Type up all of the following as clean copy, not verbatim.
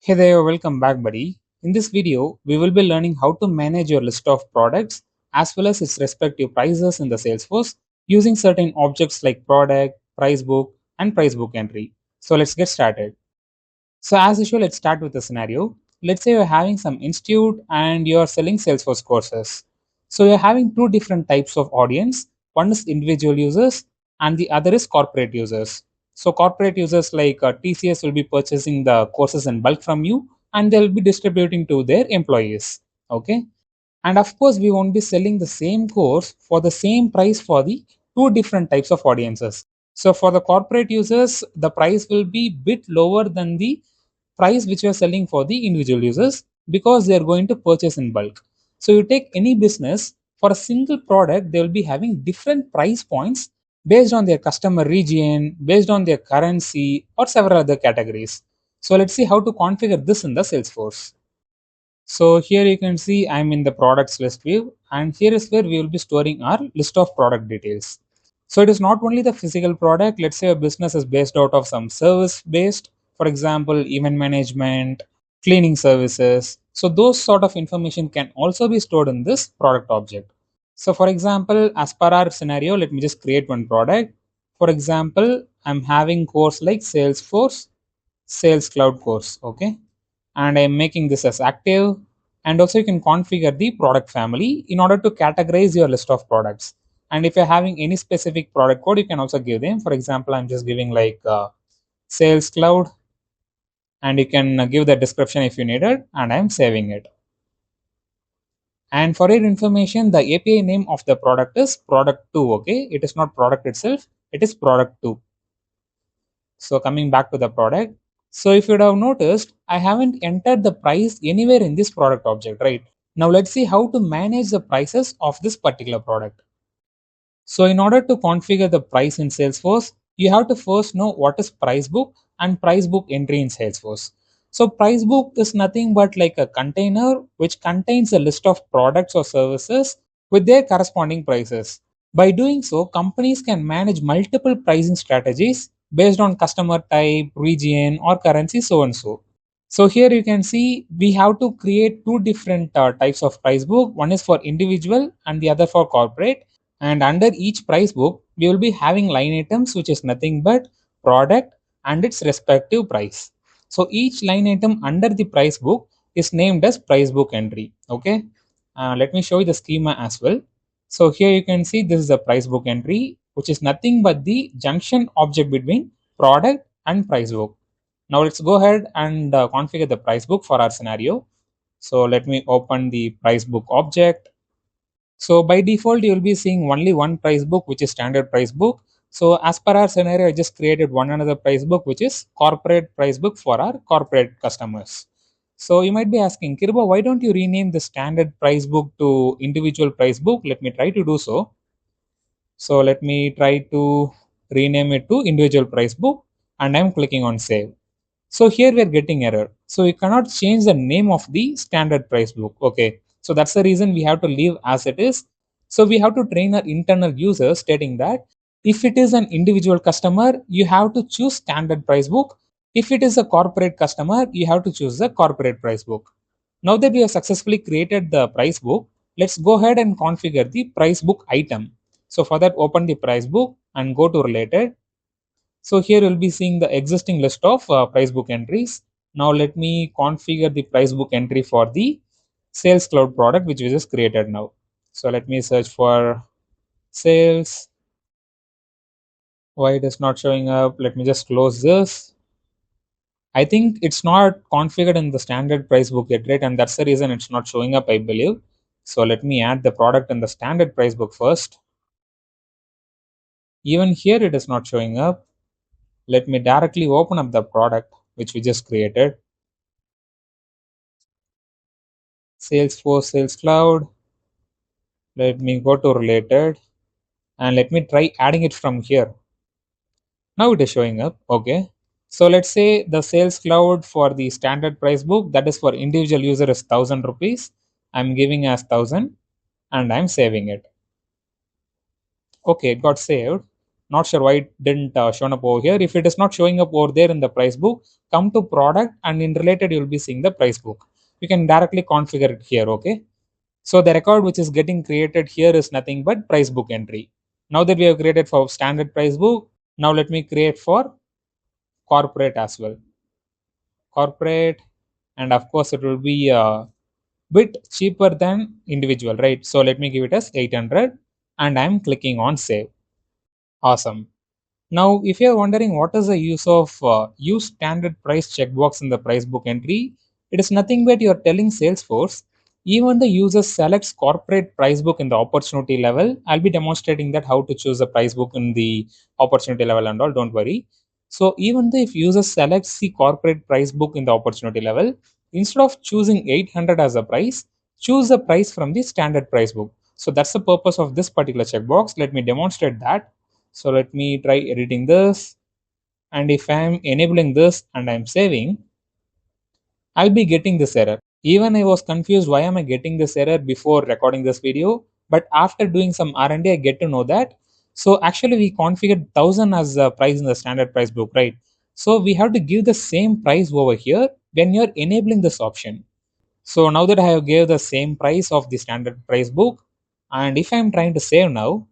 Hey there, welcome back, buddy. In this video, we will be learning how to manage your list of products as well as its respective prices in the Salesforce using certain objects like product, price book, and price book entry. So let's get started. So as usual, let's start with a scenario. Let's say you're having some institute and you're selling Salesforce courses. So you're having two different types of audience. One is individual users and the other is corporate users. So corporate users like TCS will be purchasing the courses in bulk from you and they'll be distributing to their employees. Okay. And of course, we won't be selling the same course for the same price for the two different types of audiences. So for the corporate users, the price will be bit lower than the price which we are selling for the individual users because they are going to purchase in bulk. So you take any business for a single product, they will be having different price points based on their customer region, based on their currency, or several other categories. So let's see how to configure this in the Salesforce. So here you can see I'm in the products list view, and here is where we will be storing our list of product details. So it is not only the physical product. Let's say a business is based out of some service based, for example, event management, cleaning services. So those sort of information can also be stored in this product object. So for example, as per our scenario, let me just create one product. For example, I'm having course like Salesforce Sales Cloud course. Okay, and I'm making this as active, and also you can configure the product family in order to categorize your list of products. And if you're having any specific product code, you can also give them. For example, I'm just giving like Sales Cloud, and you can give the description if you need it, and I'm saving it. And for your information, the API name of the product is product 2. Okay, it is not product itself, it is product 2. So coming back to the product, so if you would have noticed, I haven't entered the price anywhere in this product object, right? Now let's see how to manage the prices of this particular product. So in order to configure the price in Salesforce, you have to first know what is price book and price book entry in Salesforce. So price book is nothing but like a container which contains a list of products or services with their corresponding prices. By doing so, companies can manage multiple pricing strategies based on customer type, region, or currency, so and so. So here you can see we have to create two different types of price book. One is for individual and the other for corporate. And under each price book, we will be having line items which is nothing but product and its respective price. So each line item under the price book is named as price book entry. Okay. Let me show you the schema as well. So here you can see this is the price book entry, which is nothing but the junction object between product and price book. Now let's go ahead and configure the price book for our scenario. So let me open the price book object. So by default, you will be seeing only one price book, which is standard price book. So as per our scenario, I just created one another price book, which is corporate price book for our corporate customers. So you might be asking, Kirba, why don't you rename the standard price book to individual price book? Let me try to do so. So let me try to rename it to individual price book, and I'm clicking on save. So here we are getting error. So we cannot change the name of the standard price book. Okay. So that's the reason we have to leave as it is. So we have to train our internal users stating that if it is an individual customer, you have to choose standard price book. If it is a corporate customer, you have to choose the corporate price book. Now that we have successfully created the price book, let's go ahead and configure the price book item. So for that, open the price book and go to related. So here you'll be seeing the existing list of price book entries. Now let me configure the price book entry for the sales cloud product which we just created now. So let me search for sales. Why it is not showing up? Let me just close this. I think it's not configured in the standard price book yet, right? And that's the reason it's not showing up, I believe. So let me add the product in the standard price book first. Even here it is not showing up. Let me directly open up the product which we just created. Salesforce Sales Cloud. Let me go to related and let me try adding it from here. Now it is showing up. Okay. So let's say the Sales Cloud for the standard price book, that is for individual user, is 1000 rupees. I'm giving as 1000 and I'm saving it. Okay, it got saved. Not sure why it didn't shown up over here. If it is not showing up over there in the price book, come to product, and in related you'll be seeing the price book. You can directly configure it here. Okay, so the record which is getting created here is nothing but price book entry. Now that we have created for standard price book, now let me create for corporate as well. Corporate, and of course it will be a bit cheaper than individual, right? So let me give it as 800, and I'm clicking on save. Awesome. Now, if you're wondering what is the use of use standard price checkbox in the price book entry, it is nothing but you're telling Salesforce, even the user selects corporate price book in the opportunity level. I'll be demonstrating that how to choose a price book in the opportunity level and all, don't worry. So even though if user selects the corporate price book in the opportunity level, instead of choosing 800 as a price, choose the price from the standard price book. So that's the purpose of this particular checkbox. Let me demonstrate that. So let me try editing this, and if I'm enabling this and I'm saving, I'll be getting this error. Even I was confused why am I getting this error before recording this video, but after doing some R&D I get to know that. So actually we configured 1000 as the price in the standard price book, right? So we have to give the same price over here when you're enabling this option. So now that I have gave the same price of the standard price book, and if I'm trying to save now,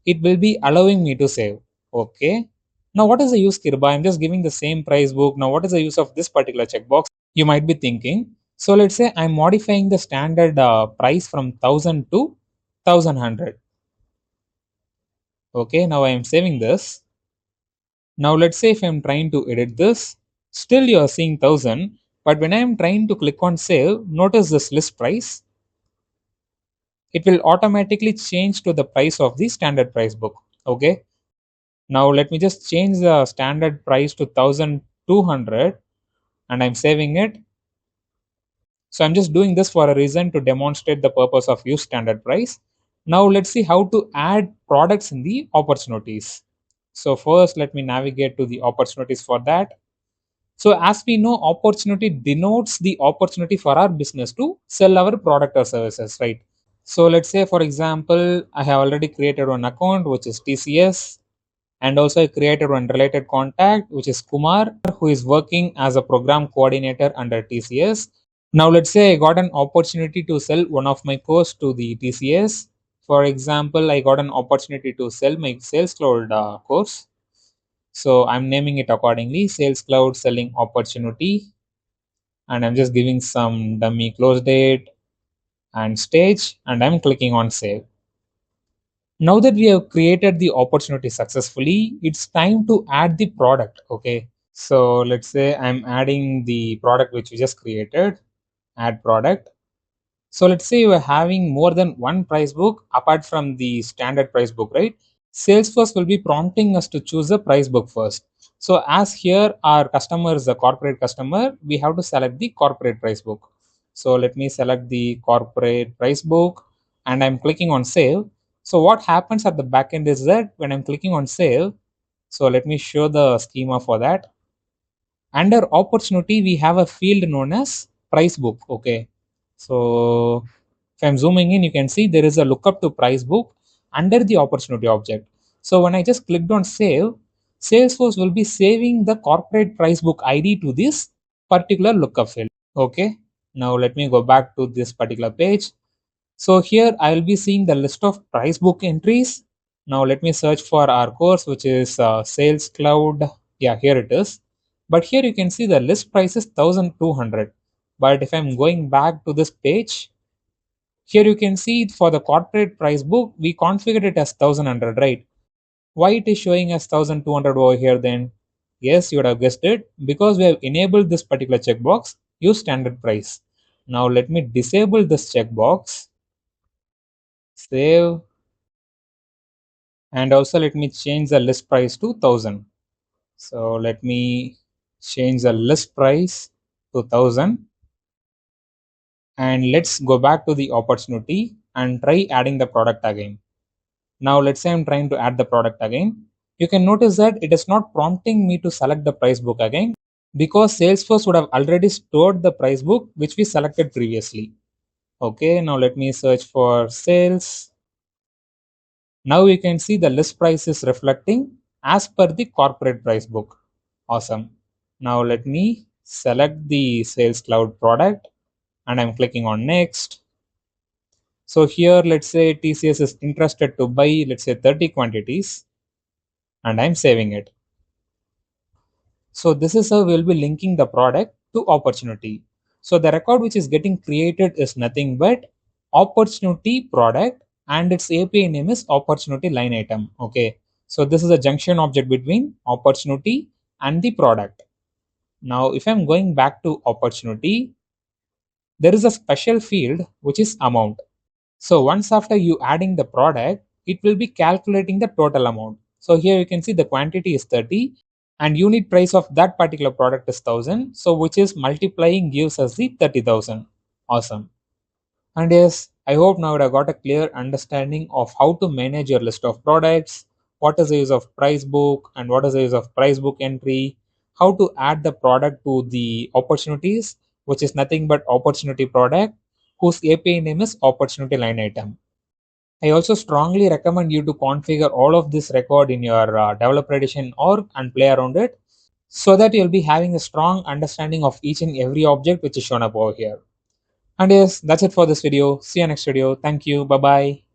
it will be allowing me to save. Okay. Now, what is the use, Kirba? I'm just giving the same price book. Now, what is the use of this particular checkbox? You might be thinking. So, let's say I'm modifying the standard price from 1000 to 1100. Okay. Now, I am saving this. Now, let's say if I'm trying to edit this, still you are seeing 1000. But when I am trying to click on save, notice this list price. It will automatically change to the price of the standard price book. Okay. Now let me just change the standard price to 1200, and I'm saving it. So I'm just doing this for a reason to demonstrate the purpose of use standard price. Now let's see how to add products in the opportunities. So first let me navigate to the opportunities for that. So as we know, opportunity denotes the opportunity for our business to sell our product or services, right? So let's say for example, I have already created one account which is TCS, and also I created one related contact which is Kumar, who is working as a program coordinator under TCS. Now let's say I got an opportunity to sell one of my course to the TCS. For example, I got an opportunity to sell my Sales Cloud course. So I'm naming it accordingly, Sales Cloud Selling Opportunity, and I'm just giving some dummy close date and stage, and I'm clicking on save. Now that we have created the opportunity successfully, it's time to add the product. Okay, so let's say I'm adding the product which we just created. Add product. So let's say you are having more than one price book apart from the standard price book, right? Salesforce will be prompting us to choose a price book first. So as here our customer is a corporate customer, we have to select the corporate price book. So let me select the corporate price book, and I'm clicking on save. So what happens at the back end is that when I'm clicking on save, so let me show the schema for that. Under opportunity, we have a field known as price book. Okay. So if I'm zooming in, you can see there is a lookup to price book under the opportunity object. So when I just clicked on save, Salesforce will be saving the corporate price book ID to this particular lookup field. Okay. Now let me go back to this particular page. So here I will be seeing the list of price book entries. Now let me search for our course, which is Sales Cloud. Yeah, here it is. But here you can see the list price is 1200. But if I'm going back to this page, here you can see for the corporate price book, we configured it as 1100, right? Why it is showing as 1200 over here then? Yes, you would have guessed it, because we have enabled this particular checkbox, use standard price. Now let me disable this checkbox, save, and also let me change the list price to 1000. So let me change the list price to 1000, and let's go back to the opportunity and try adding the product again. Now let's say I'm trying to add the product again. You can notice that it is not prompting me to select the price book again, because Salesforce would have already stored the price book which we selected previously. Okay, now let me search for sales. Now you can see the list price is reflecting as per the corporate price book. Awesome. Now let me select the Sales Cloud product and I'm clicking on next. So here, let's say TCS is interested to buy, let's say 30 quantities, and I'm saving it. So this is how we'll be linking the product to opportunity. So the record which is getting created is nothing but opportunity product and its API name is opportunity line item. Okay. So this is a junction object between opportunity and the product. Now, if I'm going back to opportunity, there is a special field which is amount. So once after you adding the product, it will be calculating the total amount. So here you can see the quantity is 30 and unit price of that particular product is 1000. So which is multiplying gives us the 30,000. Awesome. And yes, I hope now I got a clear understanding of how to manage your list of products, what is the use of price book and what is the use of price book entry, how to add the product to the opportunities, which is nothing but opportunity product, whose API name is opportunity line item. I also strongly recommend you to configure all of this record in your developer edition or and play around it so that you'll be having a strong understanding of each and every object which is shown up over here. And yes, that's it for this video. See you next video. Thank you. Bye bye.